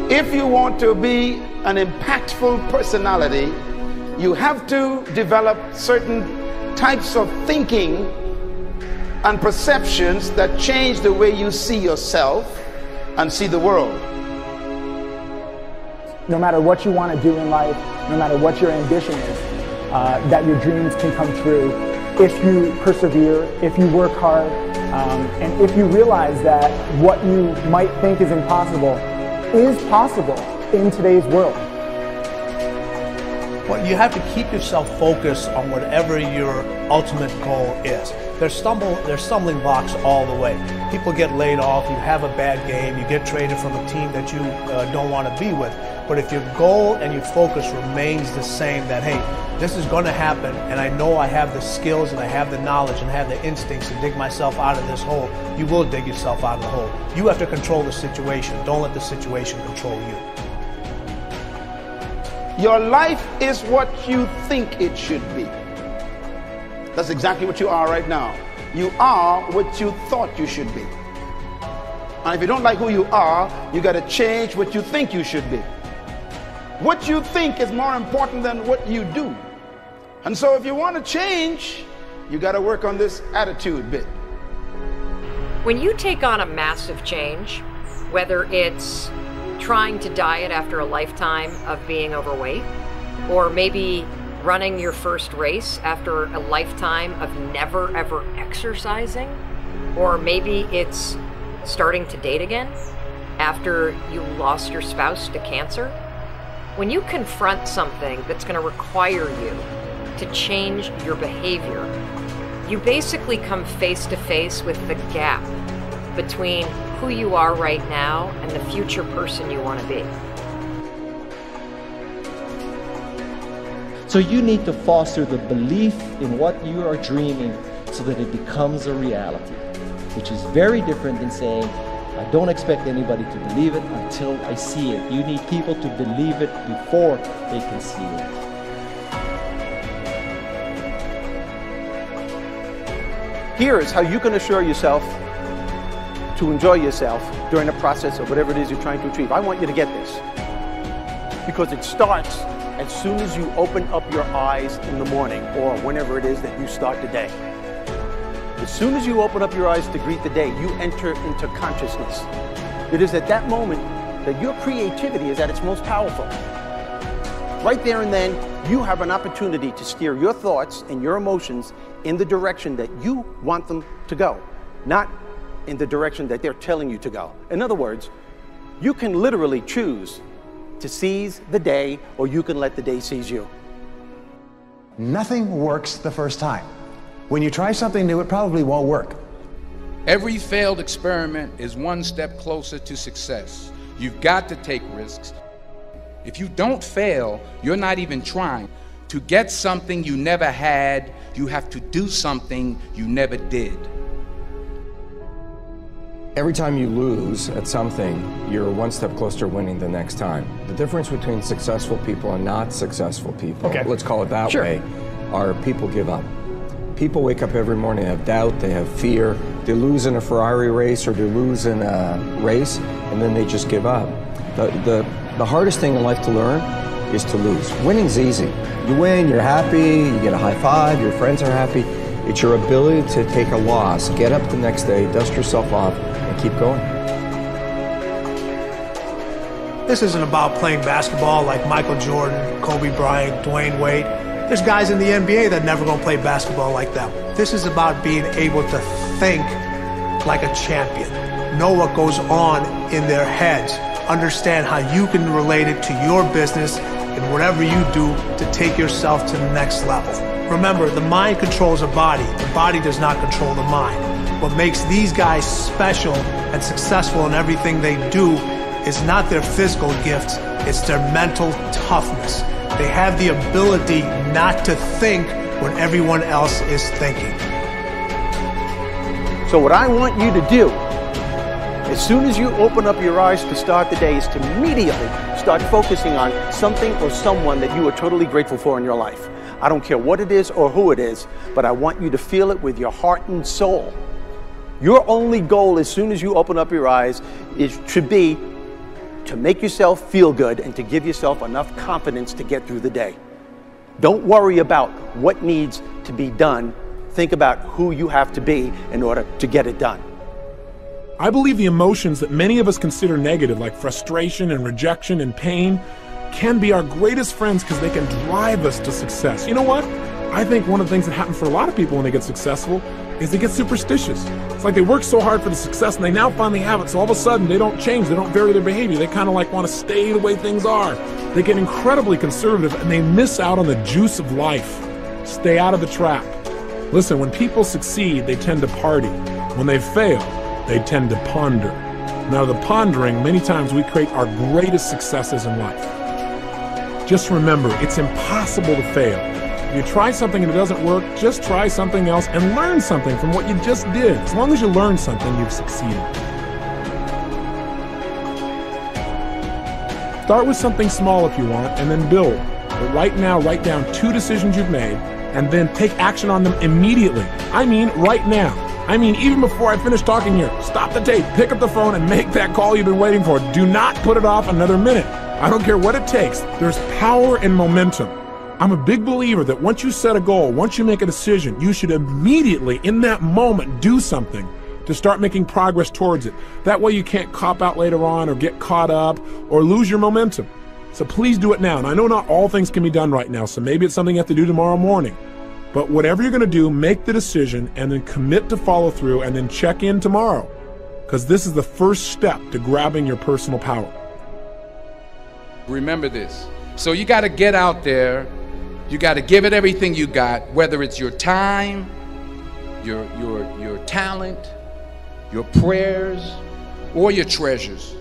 If you want to be an impactful personality, you have to develop certain types of thinking and perceptions that change the way you see yourself and see the world. No matter what you want to do in life, no matter what your ambition is, that your dreams can come true if you persevere, if you work hard, and if you realize that what you might think is impossible is possible in today's world. Well, you have to keep yourself focused on whatever your ultimate goal is. There's stumbling blocks all the way. People get laid off, you have a bad game, you get traded from a team that you don't want to be with. But if your goal and your focus remains the same, that, hey, this is going to happen, and I know I have the skills and I have the knowledge and have the instincts to dig myself out of this hole, you will dig yourself out of the hole. You have to control the situation. Don't let the situation control you. Your life is what you think it should be. That's exactly what you are right now. You are what you thought you should be. And if you don't like who you are, you got to change what you think you should be. What you think is more important than what you do. And so if you want to change, you got to work on this attitude bit. When you take on a massive change, whether it's trying to diet after a lifetime of being overweight, or maybe running your first race after a lifetime of never ever exercising, or maybe it's starting to date again after you lost your spouse to cancer. When you confront something that's going to require you to change your behavior, you basically come face to face with the gap between who you are right now and the future person you want to be. So you need to foster the belief in what you are dreaming so that it becomes a reality, which is very different than saying, I don't expect anybody to believe it until I see it. You need people to believe it before they can see it. Here is how you can assure yourself to enjoy yourself during the process of whatever it is you're trying to achieve. I want you to get this, because it starts as soon as you open up your eyes in the morning, or whenever it is that you start the day. As soon as you open up your eyes to greet the day, you enter into consciousness. It is at that moment that your creativity is at its most powerful. Right there and then, you have an opportunity to steer your thoughts and your emotions in the direction that you want them to go, not in the direction that they're telling you to go. In other words, you can literally choose to seize the day, or you can let the day seize you. Nothing works the first time. When you try something new, it probably won't work. Every failed experiment is one step closer to success. You've got to take risks. If you don't fail, you're not even trying. To get something you never had, you have to do something you never did. Every time you lose at something, you're one step closer to winning the next time. The difference between successful people and not successful people, let's call it that way, are people give up. People wake up every morning, they have doubt, they have fear, they lose in a Ferrari race or they lose in a race, and then they just give up. The hardest thing in life to learn is to lose. Winning's easy. You win, you're happy, you get a high five, your friends are happy. It's your ability to take a loss, get up the next day, dust yourself off, and keep going. This isn't about playing basketball like Michael Jordan, Kobe Bryant, Dwayne Wade. There's guys in the NBA that never gonna play basketball like them. This is about being able to think like a champion, know what goes on in their heads, understand how you can relate it to your business and whatever you do to take yourself to the next level. Remember, the mind controls the body does not control the mind. What makes these guys special and successful in everything they do is not their physical gifts, it's their mental toughness. They have the ability not to think when everyone else is thinking. So what I want you to do, as soon as you open up your eyes to start the day, is to immediately start focusing on something or someone that you are totally grateful for in your life. I don't care what it is or who it is, but I want you to feel it with your heart and soul. Your only goal as soon as you open up your eyes should be to make yourself feel good and to give yourself enough confidence to get through the day. Don't worry about what needs to be done. Think about who you have to be in order to get it done. I believe the emotions that many of us consider negative, like frustration and rejection and pain, can be our greatest friends because they can drive us to success. You know what? I think one of the things that happens for a lot of people when they get successful is they get superstitious. It's like they work so hard for the success and they now finally have it, so all of a sudden they don't change, they don't vary their behavior, they kind of like want to stay the way things are. They get incredibly conservative and they miss out on the juice of life. Stay out of the trap. Listen, when people succeed, they tend to party. When they fail, they tend to ponder. Now, the pondering, many times we create our greatest successes in life. Just remember, it's impossible to fail. If you try something and it doesn't work, just try something else and learn something from what you just did. As long as you learn something, you've succeeded. Start with something small if you want, and then build. But right now, write down 2 decisions you've made, and then take action on them immediately. I mean, right now. I mean, even before I finish talking here, stop the tape, pick up the phone, and make that call you've been waiting for. Do not put it off another minute. I don't care what it takes. There's power in momentum. I'm a big believer that once you set a goal, once you make a decision, you should immediately, in that moment, do something to start making progress towards it. That way you can't cop out later on or get caught up or lose your momentum. So please do it now. And I know not all things can be done right now, so maybe it's something you have to do tomorrow morning. But whatever you're going to do, make the decision and then commit to follow through and then check in tomorrow. Because this is the first step to grabbing your personal power. Remember this. So you got to get out there. You got to give it everything you got, whether it's your time, your talent, your prayers, or your treasures.